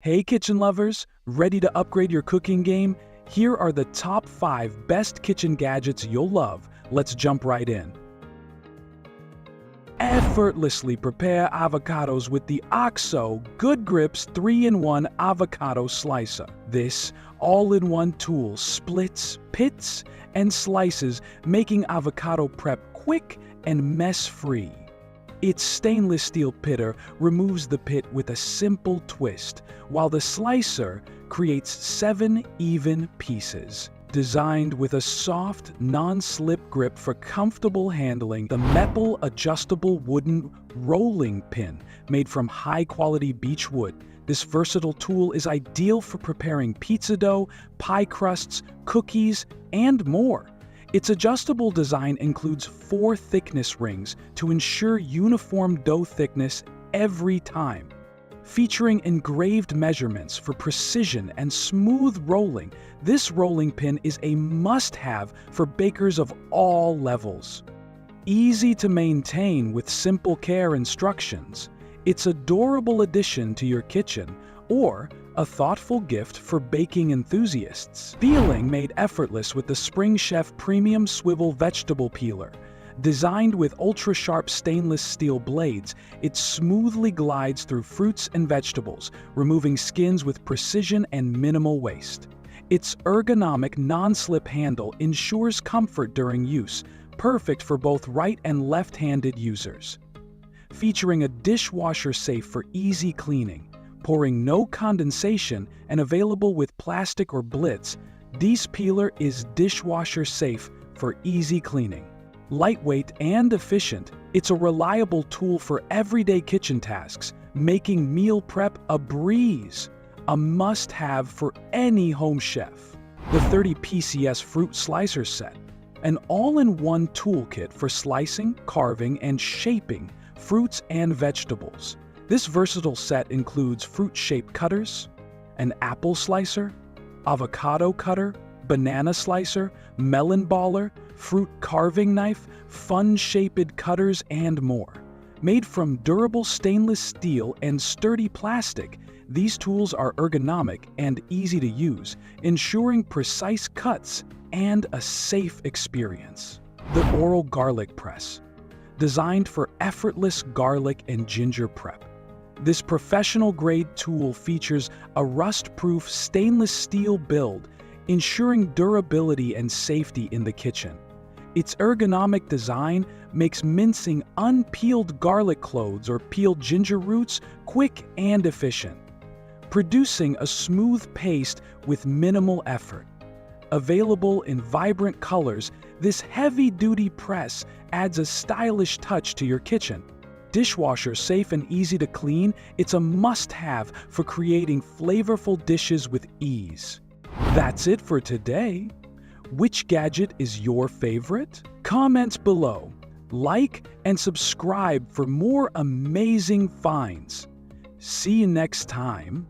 Hey kitchen lovers, ready to upgrade your cooking game? Here are the top 5 best kitchen gadgets you'll love. Let's jump right in. Effortlessly prepare avocados with the OXO Good Grips 3-in-1 Avocado Slicer. This all-in-one tool splits, pits, and slices, making avocado prep quick and mess-free. Its stainless steel pitter removes the pit with a simple twist, while the slicer creates 7 even pieces. Designed with a soft, non-slip grip for comfortable handling, the Maple adjustable wooden rolling pin made from high-quality beech wood. This versatile tool is ideal for preparing pizza dough, pie crusts, cookies, and more. Its adjustable design includes 4 thickness rings to ensure uniform dough thickness every time. Featuring engraved measurements for precision and smooth rolling, this rolling pin is a must-have for bakers of all levels. Easy to maintain with simple care instructions, it's an adorable addition to your kitchen or a thoughtful gift for baking enthusiasts. Peeling made effortless with the Spring Chef Premium Swivel Vegetable Peeler. Designed with ultra-sharp stainless steel blades, it smoothly glides through fruits and vegetables, removing skins with precision and minimal waste. Its ergonomic non-slip handle ensures comfort during use, perfect for both right and left-handed users. Featuring a dishwasher safe for easy cleaning, pouring no condensation, and available with plastic or blitz, this peeler is dishwasher safe for easy cleaning. Lightweight and efficient, it's a reliable tool for everyday kitchen tasks, making meal prep a breeze, a must-have for any home chef. The 30 PCS Fruit Slicer Set, an all-in-one toolkit for slicing, carving, and shaping fruits and vegetables. This versatile set includes fruit-shaped cutters, an apple slicer, avocado cutter, banana slicer, melon baller, fruit carving knife, fun-shaped cutters, and more. Made from durable stainless steel and sturdy plastic, these tools are ergonomic and easy to use, ensuring precise cuts and a safe experience. The Oral Garlic Press, designed for effortless garlic and ginger prep. This professional-grade tool features a rust-proof stainless steel build, ensuring durability and safety in the kitchen. Its ergonomic design makes mincing unpeeled garlic cloves or peeled ginger roots quick and efficient, producing a smooth paste with minimal effort. Available in vibrant colors, this heavy-duty press adds a stylish touch to your kitchen. Dishwasher safe and easy to clean, it's a must-have for creating flavorful dishes with ease. That's it for today. Which gadget is your favorite? Comment below, like, and subscribe for more amazing finds. See you next time.